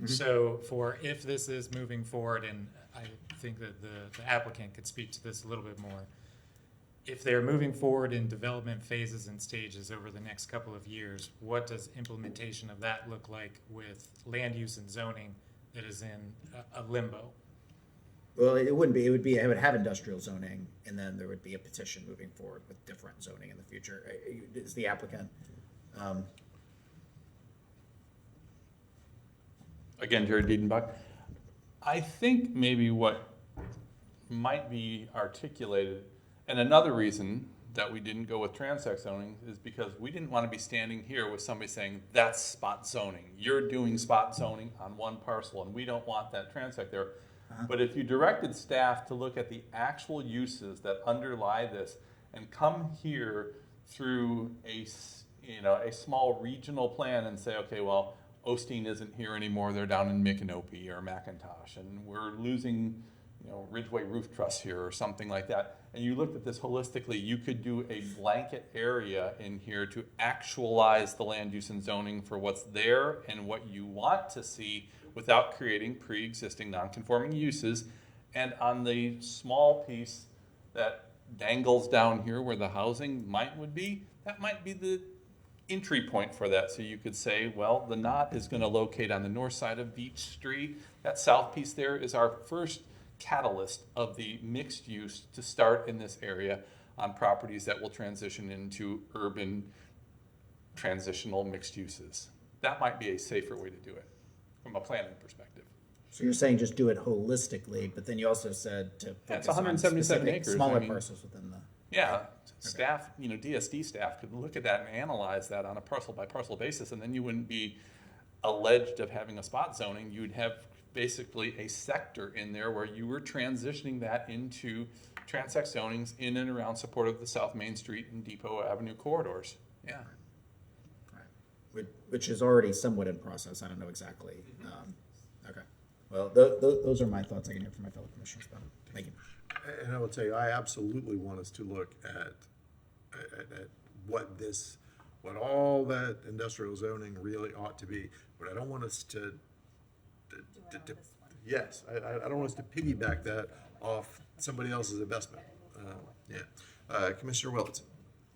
So for if this is moving forward, and I think that the applicant could speak to this a little bit more, if they're moving forward in development phases and stages over the next couple of years, what does implementation of that look like with land use and zoning that is in a limbo? Well, it wouldn't be. It would have industrial zoning, and then there would be a petition moving forward with different zoning in the future. Is the applicant? Again, Jerry Diedenbach. I think maybe what might be articulated, and another reason that we didn't go with transect zoning is because we didn't want to be standing here with somebody saying, that's spot zoning. You're doing spot zoning on one parcel, and we don't want that transect there. But if you directed staff to look at the actual uses that underlie this and come here through a small regional plan and say, okay, well, Osteen isn't here anymore, they're down in Micanopy or McIntosh, and we're losing, Ridgeway Roof Truss here or something like that. And you looked at this holistically, you could do a blanket area in here to actualize the land use and zoning for what's there and what you want to see without creating pre-existing non-conforming uses. And on the small piece that dangles down here where the housing would be, that might be the entry point for that. So you could say, well, the knot is going to locate on the north side of Beach Street. That south piece there is our first catalyst of the mixed use to start in this area on properties that will transition into urban transitional mixed uses. That might be a safer way to do it from a planning perspective. So you're saying just do it holistically, but then you also said to Yeah, it's focus on 177 specific acres. smaller I mean, parcels within the. Yeah, staff, DSD staff could look at that and analyze that on a parcel by parcel basis, and then you wouldn't be alleged of having a spot zoning. You'd have basically a sector in there where you were transitioning that into transect zonings in and around support of the South Main Street and Depot Avenue corridors. Yeah. Which is already somewhat in process. I don't know exactly. Okay. Well, those are my thoughts. I can hear from my fellow commissioners. But thank you. And I would say I absolutely want us to look at what all that industrial zoning really ought to be. But I don't want us to yes, I don't want us to piggyback that off somebody else's investment. Commissioner Willits.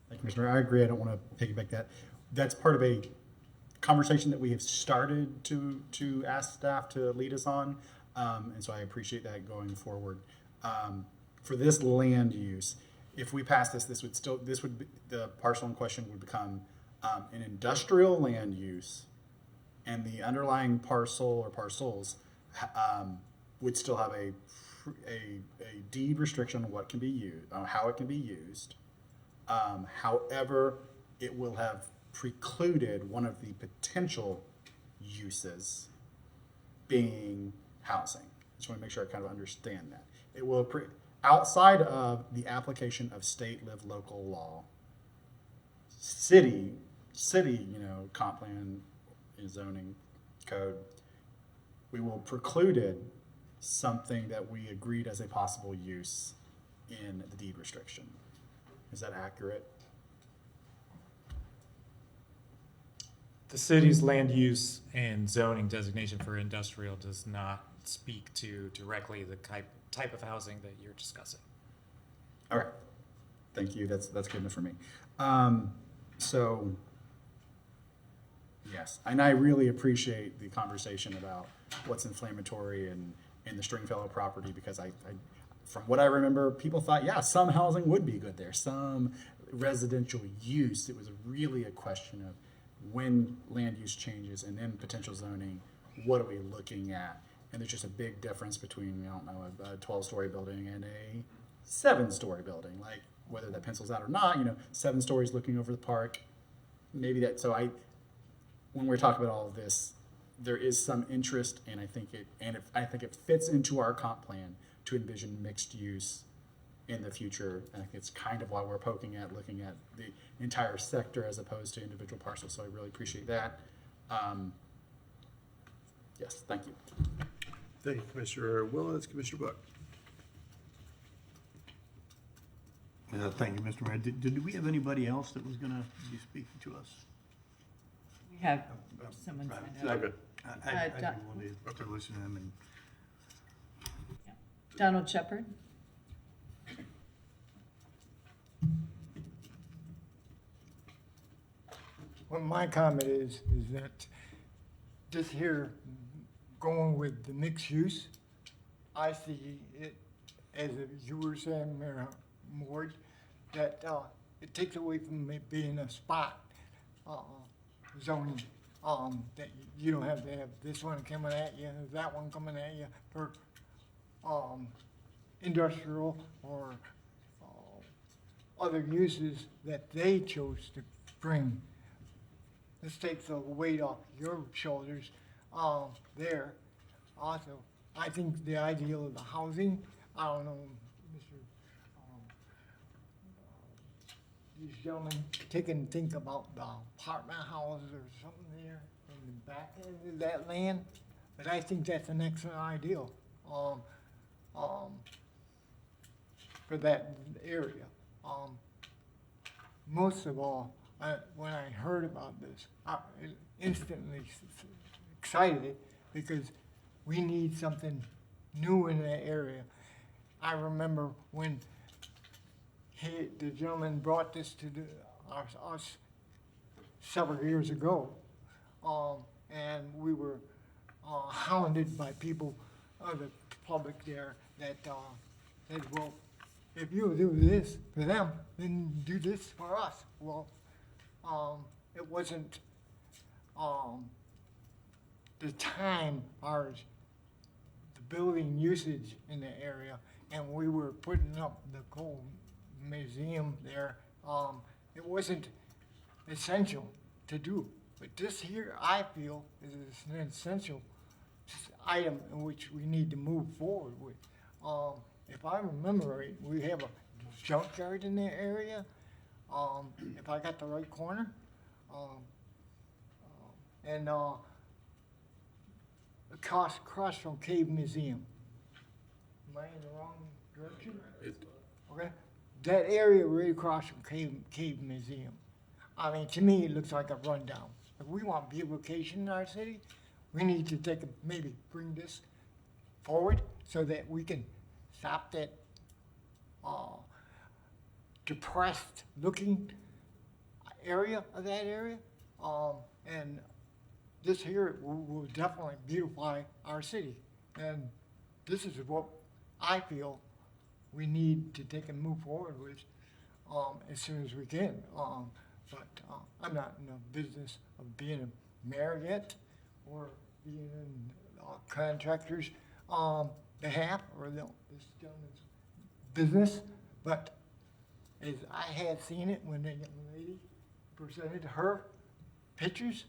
Thank you, Commissioner. I agree. I don't want to piggyback that. That's part of a conversation that we have started to ask staff to lead us on, and so I appreciate that going forward. For this land use, if we pass this, the parcel in question would become an industrial land use, and the underlying parcel or parcels would still have a deed restriction on what can be used, how it can be used. However, it will have precluded one of the potential uses being housing. I just want to make sure I kind of understand that. It will, outside of the application of state, live, local law, city, comp plan, zoning code, we will precluded something that we agreed as a possible use in the deed restriction. Is that accurate? The city's land use and zoning designation for industrial does not speak to directly the type of housing that you're discussing. All right. Thank you. That's good enough for me. So, yes, and I really appreciate the conversation about what's inflammatory in the Stringfellow property, because I from what I remember, people thought, yeah, some housing would be good there, some residential use. It was really a question of when land use changes and then potential zoning, what are we looking at? And there's just a big difference between, a 12-story building and a 7-story building, like whether that pencils out or not, 7 stories looking over the park, maybe that. So when we're talking about all of this, there is some interest, and I think it fits into our comp plan to envision mixed use in the future. I think it's kind of why we're looking at the entire sector as opposed to individual parcels. So I really appreciate that. Yes, thank you. Thank you, Commissioner Willis. Commissioner Book. Thank you, Mr. Mayor. Did we have anybody else that was gonna be speaking to us? We have someone signed up. Okay. I Don- wanted to listen to them and. Donald Shepard. Well, my comment is that this here, going with the mixed use, I see it, as you were saying, Mayor Ward, that it takes away from it being a spot zoning, that you don't have to have this one coming at you, that one coming at you for industrial or other uses that they chose to bring. This takes the weight off your shoulders there. Also, I think the ideal of the housing, I don't know, Mr. These gentlemen take and think about the apartment houses or something there in the back end of that land, but I think that's an excellent ideal for that area. Most of all, when I heard about this, I instantly excited because we need something new in that area. I remember when the gentleman brought this to us several years ago, and we were hounded by people, the public there, that said, well, if you do this for them, then do this for us. Well, it wasn't the time, ours, the building usage in the area, and we were putting up the coal museum there. It wasn't essential to do, but this here, I feel, is an essential item in which we need to move forward with. If I remember right, we have a junkyard in that area. If I got the right corner, and across from Cave Museum. Am I in the wrong direction? Okay, that area right across from Cave Museum. I mean, to me, it looks like a rundown. If we want beautification in our city, we need to maybe bring this forward so that we can stop that depressed looking area of that area. And this here will definitely beautify our city. And this is what I feel we need to take and move forward with as soon as we can. But I'm not in the business of being a mayor yet or being in contractors' behalf or this gentleman's business. But as I had seen it when the young lady presented her pictures,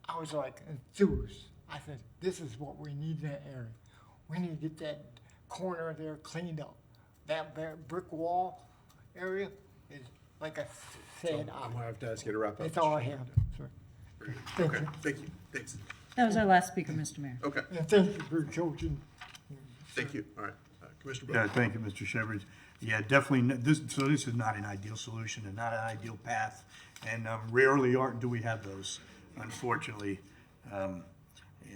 I was like enthused. I said, this is what we need in that area. We need to get that corner there cleaned up. That brick wall area is, like I said, I'm gonna have to ask you to wrap up. that's all I have. Sorry. Thank Okay, you. thank you, thanks. That was our last speaker, Mr. Mayor. Okay, And thank you for coaching. thank you. All right, Commissioner Yeah, Book. thank you, Mr. Shepard. Yeah, definitely, this is not an ideal solution and not an ideal path, and rarely do we have those, unfortunately. And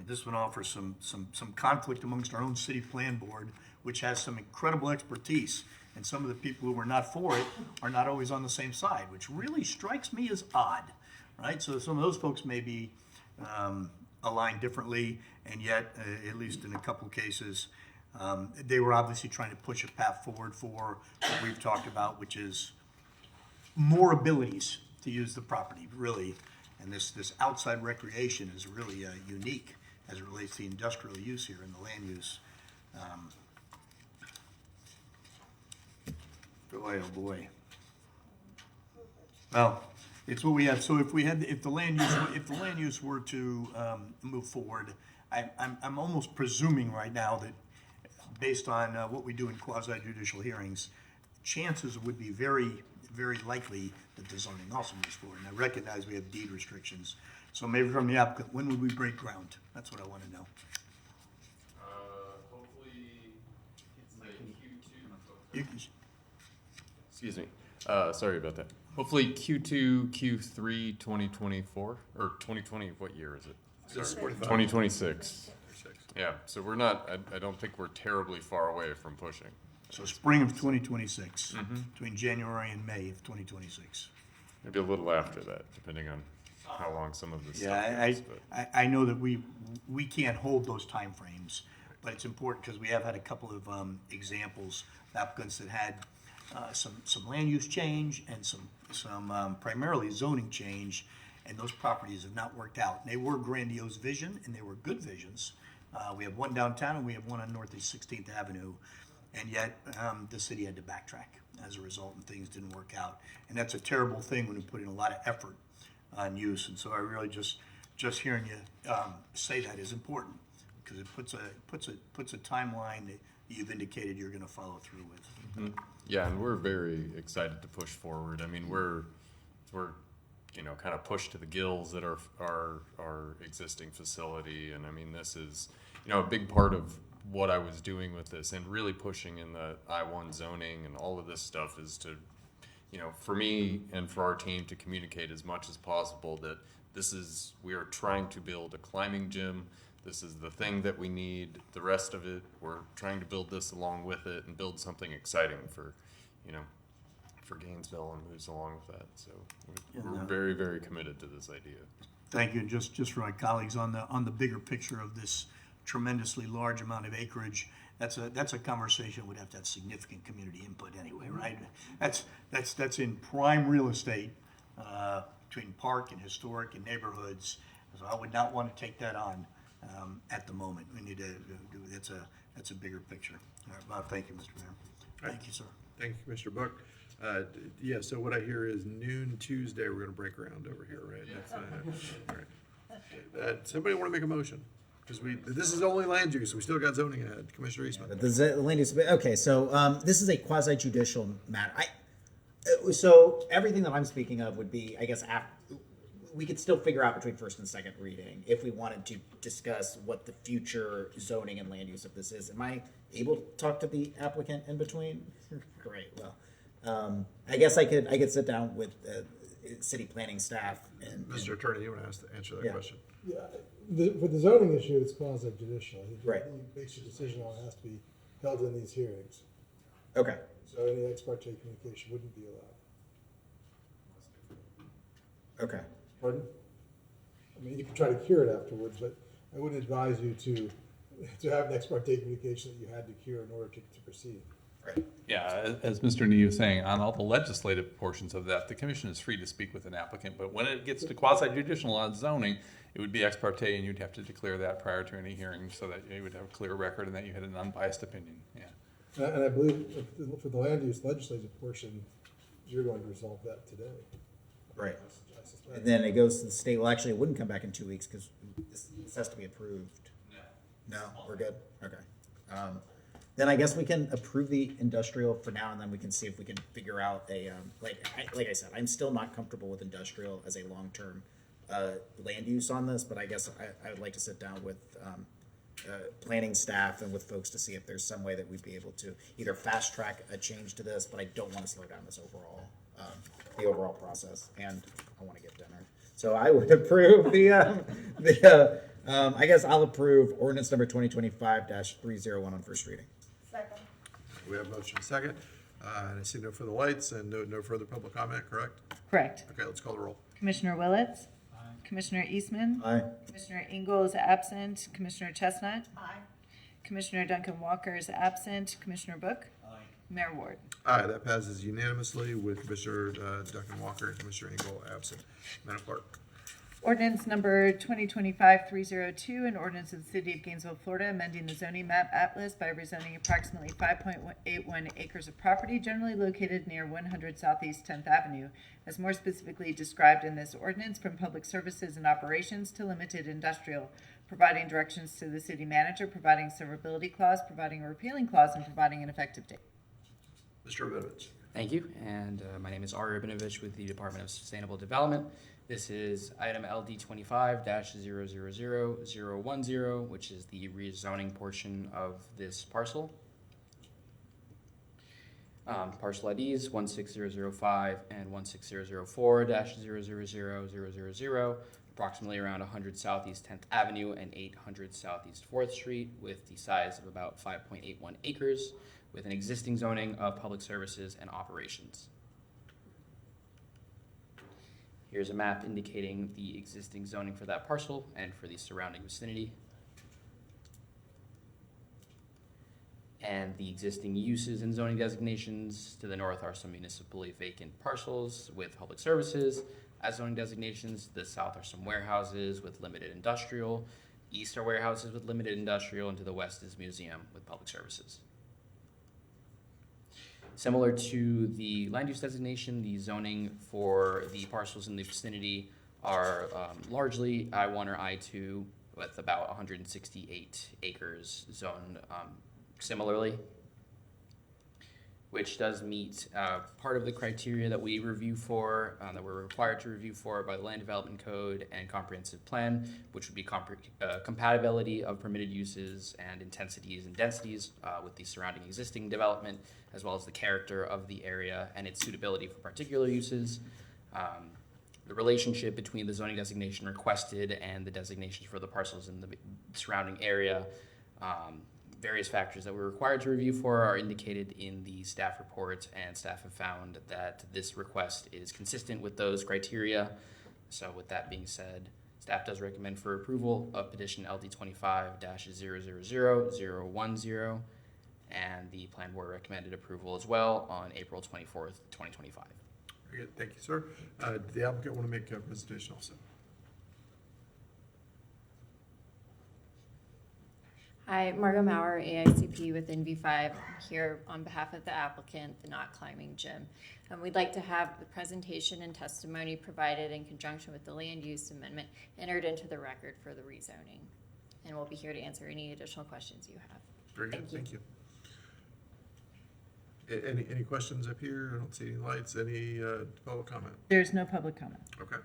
this one offers some conflict amongst our own city plan board, which has some incredible expertise, and some of the people who are not for it are not always on the same side, which really strikes me as odd, right? So some of those folks may be aligned differently, and yet, at least in a couple cases, they were obviously trying to push a path forward for what we've talked about, which is more abilities to use the property, really. And this outside recreation is really unique as it relates to industrial use here in the land use. Boy, oh boy. Well, It's what we have. So if the land use were to move forward, I'm almost presuming right now that based on what we do in quasi judicial hearings, chances would be very, very likely that the zoning also moves forward. And I recognize we have deed restrictions. So maybe from the applicant, when would we break ground? That's what I want to know. Hopefully, it's like Q2. You can- Excuse me. Sorry about that. Hopefully Q2, Q3, 2024, or 2020, what year is it? This is 45. 2026. Yeah, so we're not, I don't think we're terribly far away from pushing. So spring of 2026, between January and May of 2026. Maybe a little after that, depending on how long some of this stuff Yeah, is. But I know that we can't hold those timeframes, but it's important because we have had a couple of examples of applicants that had some land use change and some primarily zoning change, and those properties have not worked out. And they were grandiose vision, and they were good visions. We have one downtown, and we have one on Northeast 16th Avenue, and yet the city had to backtrack as a result, and things didn't work out. And that's a terrible thing when you put in a lot of effort on use. And so I really just hearing you say that is important because it puts a timeline that you've indicated you're going to follow through with. yeah, and we're very excited to push forward. I mean, we're kind of pushed to the gills at our existing facility, and I mean, this is a big part of what I was doing with this, and really pushing in the I-1 zoning and all of this stuff is to, for me and for our team to communicate as much as possible that we are trying to build a climbing gym. This is the thing that we need. The rest of it, we're trying to build this along with it and build something exciting for Gainesville and moves along with that. So we're very, very committed to this idea. Thank you. And just for my colleagues on the bigger picture of this tremendously large amount of acreage, that's a conversation that would have to have significant community input anyway, right? That's in prime real estate between park and historic and neighborhoods. So I would not want to take that on at the moment. We need to do that's a bigger picture. All right, Bob, thank you, Mr. Mayor. Thank you, sir. Thank you, Commissioner Book. Yeah, so what I hear is noon Tuesday, we're gonna break ground over here, right? That's, all right. Somebody wanna make a motion? Because this is only land use, we still got zoning ahead. Commissioner Eastman. The land use, okay, so this is a quasi judicial matter. So everything that I'm speaking of would be, I guess, we could still figure out between first and second reading if we wanted to discuss what the future zoning and land use of this is. Am I able to talk to the applicant in between? Great. Well, I guess I could sit down with city planning staff and Mr. Attorney, you wanna answer that Yeah. question? Yeah, for the zoning issue, it's quasi judicial. Right. He makes your decision on it has to be held in these hearings. Okay. So any ex parte communication wouldn't be allowed. Okay. Pardon? I mean, you can try to cure it afterwards, but I wouldn't advise you to have an ex parte communication that you had to cure in order to proceed. Right. Yeah, as Mr. Nee was saying, on all the legislative portions of that, the commission is free to speak with an applicant, but when it gets to quasi judicial on zoning, it would be ex parte, and you'd have to declare that prior to any hearing so that you would have a clear record and that you had an unbiased opinion. Yeah. And I believe for the land use legislative portion, you're going to resolve that today. Right. I suspect. And then it goes to the state. Well, actually, it wouldn't come back in 2 weeks because this has to be approved. No, we're good. Okay. Then I guess we can approve the industrial for now, and then we can see if we can figure out a like I said, I'm still not comfortable with industrial as a long-term land use on this, but I guess I would like to sit down with planning staff and with folks to see if there's some way that we'd be able to either fast track a change to this, but I don't want to slow down this overall the overall process, and I want to get dinner. So I would approve I guess I'll approve ordinance number 2025-301 on first reading. Second. We have motion second, and I see no further lights and no further public comment, correct? Correct. Okay, let's call the roll. Commissioner Willetts? Commissioner Eastman? Aye. Commissioner Engel is absent. Commissioner Chestnut? Aye. Commissioner Duncan Walker is absent. Commissioner Book? Aye. Mayor Ward? Aye, that passes unanimously with Commissioner Duncan Walker and Commissioner Engel absent. Madam Clerk. Ordinance number 2025-302, an ordinance of the City of Gainesville, Florida, amending the zoning map atlas by rezoning approximately 5.81 acres of property generally located near 100 Southeast 10th Avenue, as more specifically described in this ordinance, from public services and operations to limited industrial, providing directions to the city manager, providing severability clause, providing a repealing clause, and providing an effective date. Mr. Rabinovich. Thank you, and my name is Ari Rabinovich with the Department of Sustainable Development. This is item LD 25-000010, which is the rezoning portion of this parcel. Parcel IDs 16005 and 16004-000000, approximately around 100 Southeast 10th Avenue and 800 Southeast 4th Street, with the size of about 5.81 acres, with an existing zoning of public services and operations. Here's a map indicating the existing zoning for that parcel and for the surrounding vicinity. And the existing uses and zoning designations. To the north are some municipally vacant parcels with public services as zoning designations. To the south are some warehouses with limited industrial. East are warehouses with limited industrial, and to the west is museum with public services. Similar to the land use designation, the zoning for the parcels in the vicinity are largely I1 or I2, with about 168 acres zoned similarly, which does meet part of the criteria that we review for, that we're required to review for by the Land Development Code and Comprehensive Plan, which would be compatibility of permitted uses and intensities and densities with the surrounding existing development, as well as the character of the area and its suitability for particular uses. The relationship between the zoning designation requested and the designations for the parcels in the surrounding area. Various factors that we're required to review for are indicated in the staff report, and staff have found that this request is consistent with those criteria. So with that being said, staff does recommend for approval of petition LD 25-000010, and the plan board recommended approval as well on April 24th, 2025. Very good, thank you, sir. Did the applicant want to make a presentation also? Hi, Margot Maurer, AICP with NV5. I'm here on behalf of the applicant, the Not Climbing Gym. We'd like to have the presentation and testimony provided in conjunction with the land use amendment entered into the record for the rezoning. And we'll be here to answer any additional questions you have. Very good, thank you. Any questions up here? I don't see any lights. Any public comment? There's no public comment. Okay.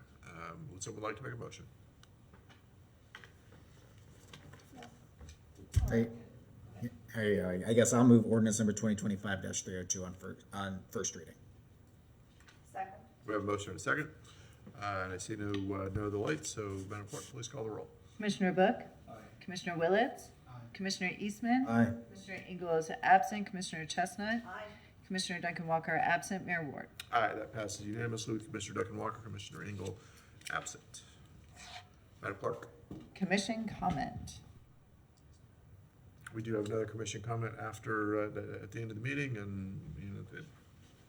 Would someone like to make a motion? I guess I'll move ordinance number 2025-302 on first reading. Second. We have a motion and a second. And I see no other lights, so Madam Clerk, please call the roll. Commissioner Book? Aye. Commissioner Willets? Aye. Commissioner Eastman? Aye. Commissioner Engel is absent. Commissioner Chestnut? Aye. Commissioner Duncan Walker absent. Mayor Ward? Aye, that passes unanimously with Commissioner Duncan Walker, Commissioner Engel absent. Madam Clerk. Commission comment. We do have another commission comment after, at the end of the meeting, and, you know,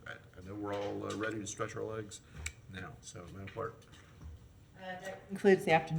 I know we're all ready to stretch our legs now, so Madam Clerk. That concludes the afternoon.